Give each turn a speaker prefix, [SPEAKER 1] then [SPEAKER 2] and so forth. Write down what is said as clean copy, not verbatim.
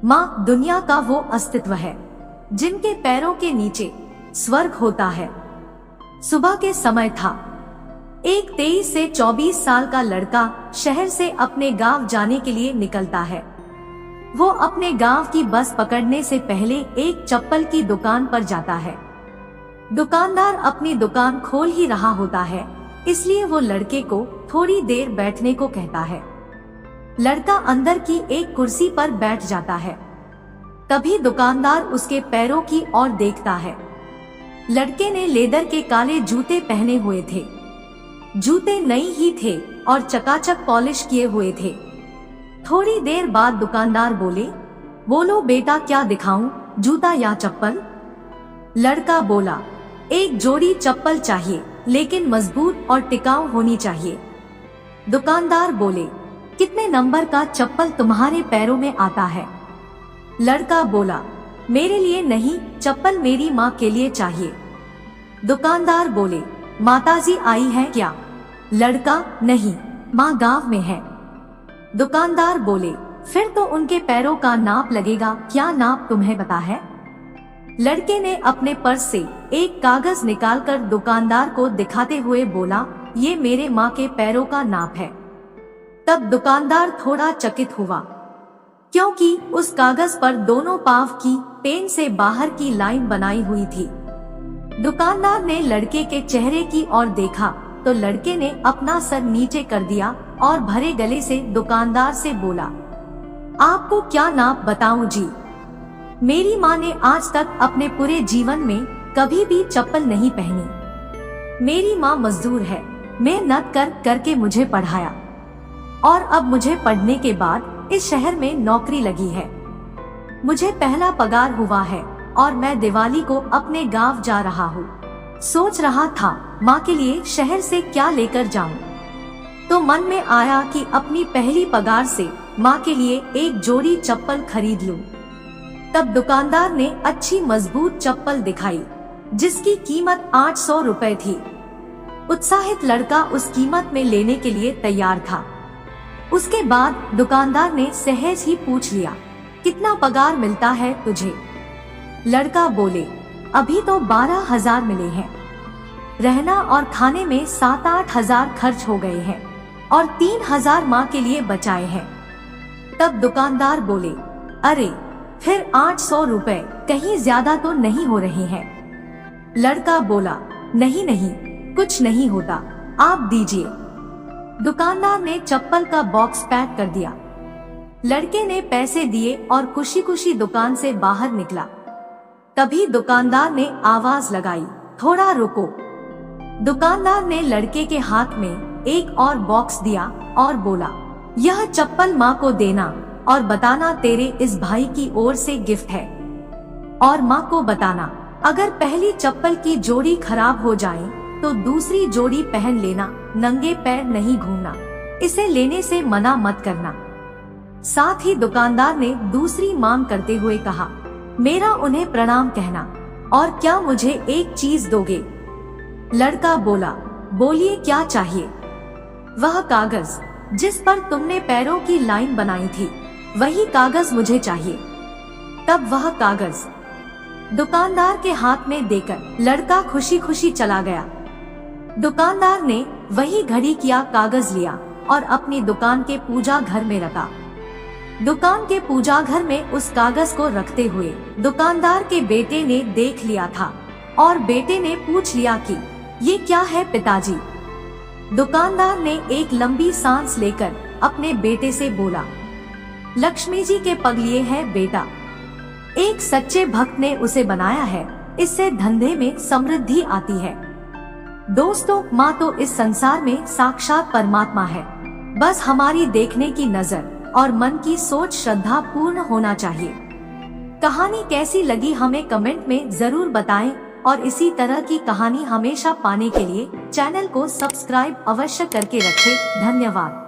[SPEAKER 1] माँ दुनिया का वो अस्तित्व है जिनके पैरों के नीचे स्वर्ग होता है। सुबह के समय था। एक 23 से 24 साल का लड़का शहर से अपने गांव जाने के लिए निकलता है। वो अपने गांव की बस पकड़ने से पहले एक चप्पल की दुकान पर जाता है। दुकानदार अपनी दुकान खोल ही रहा होता है, इसलिए वो लड़के को थोड़ी देर बैठने को कहता है। लड़का अंदर की एक कुर्सी पर बैठ जाता है। तभी दुकानदार उसके पैरों की ओर देखता है। लड़के ने लेदर के काले जूते पहने हुए थे। जूते नई ही थे और चकाचक पॉलिश किए हुए थे। थोड़ी देर बाद दुकानदार बोले, बोलो बेटा क्या दिखाऊं, जूता या चप्पल? लड़का बोला, एक जोड़ी चप्पल चाहिए, लेकिन मजबूत और टिकाऊ होनी चाहिए। दुकानदार बोले, कितने नंबर का चप्पल तुम्हारे पैरों में आता है? लड़का बोला, मेरे लिए नहीं, चप्पल मेरी माँ के लिए चाहिए। दुकानदार बोले, माताजी आई है क्या? लड़का, नहीं, माँ गांव में है। दुकानदार बोले, फिर तो उनके पैरों का नाप लगेगा, क्या नाप तुम्हें पता है? लड़के ने अपने पर्स से एक कागज निकालकर दुकानदार को दिखाते हुए बोला, ये मेरे माँ के पैरों का नाप है। तब दुकानदार थोड़ा चकित हुआ, क्योंकि उस कागज पर दोनों पांव की पेन से बाहर की लाइन बनाई हुई थी। दुकानदार ने लड़के के चेहरे की ओर देखा तो लड़के ने अपना सर नीचे कर दिया और भरे गले से दुकानदार से बोला, आपको क्या नाप बताऊं जी? मेरी माँ ने आज तक अपने पूरे जीवन में कभी भी चप्पल नहीं पहनी। मेरी माँ मजदूर है, मेहनत करके मुझे पढ़ाया और अब मुझे पढ़ने के बाद इस शहर में नौकरी लगी है। मुझे पहला पगार हुआ है और मैं दिवाली को अपने गांव जा रहा हूँ। सोच रहा था माँ के लिए शहर से क्या लेकर जाऊं। तो मन में आया कि अपनी पहली पगार से माँ के लिए एक जोड़ी चप्पल खरीद लूं। तब दुकानदार ने अच्छी मजबूत चप्पल दिखाई, जिसकी कीमत 800 रुपए थी। उत्साहित लड़का उस कीमत में लेने के लिए तैयार था। उसके बाद दुकानदार ने सहज ही पूछ लिया, कितना पगार मिलता है तुझे? लड़का बोले, अभी तो 12,000 मिले हैं। रहना और खाने में 7-8 हजार खर्च हो गए हैं और 3,000 माँ के लिए बचाए हैं। तब दुकानदार बोले, अरे फिर 800 रुपए कहीं ज्यादा तो नहीं हो रहे हैं? लड़का बोला, नहीं नहीं, कुछ नहीं होता, आप दीजिए। दुकानदार ने चप्पल का बॉक्स पैक कर दिया। लड़के ने पैसे दिए और खुशी खुशी दुकान से बाहर निकला। तभी दुकानदार ने आवाज लगाई, थोड़ा रुको। दुकानदार ने लड़के के हाथ में एक और बॉक्स दिया और बोला, यह चप्पल माँ को देना और बताना तेरे इस भाई की ओर से गिफ्ट है। और माँ को बताना, अगर पहली चप्पल की जोड़ी खराब हो जाए तो दूसरी जोड़ी पहन लेना, नंगे पैर नहीं घूमना, इसे लेने से मना मत करना। साथ ही दुकानदार ने दूसरी मांग करते हुए कहा, मेरा उन्हें प्रणाम कहना और क्या मुझे एक चीज दोगे? लड़का बोला, बोलिए क्या चाहिए? वह कागज जिस पर तुमने पैरों की लाइन बनाई थी, वही कागज मुझे चाहिए। तब वह कागज दुकानदार के हाथ में देकर लड़का खुशी खुशी चला गया। दुकानदार ने वही घड़ी किया कागज लिया और अपनी दुकान के पूजा घर में रखा। दुकान के पूजा घर में उस कागज को रखते हुए दुकानदार के बेटे ने देख लिया था और बेटे ने पूछ लिया कि ये क्या है पिताजी? दुकानदार ने एक लंबी सांस लेकर अपने बेटे से बोला, लक्ष्मी जी के पग लिए है बेटा। एक सच्चे भक्त ने उसे बनाया है, इससे धंधे में समृद्धि आती है। दोस्तों, माँ तो इस संसार में साक्षात परमात्मा है। बस हमारी देखने की नजर और मन की सोच श्रद्धा पूर्ण होना चाहिए। कहानी कैसी लगी हमें कमेंट में जरूर बताएं और इसी तरह की कहानी हमेशा पाने के लिए चैनल को सब्सक्राइब अवश्य करके रखें। धन्यवाद।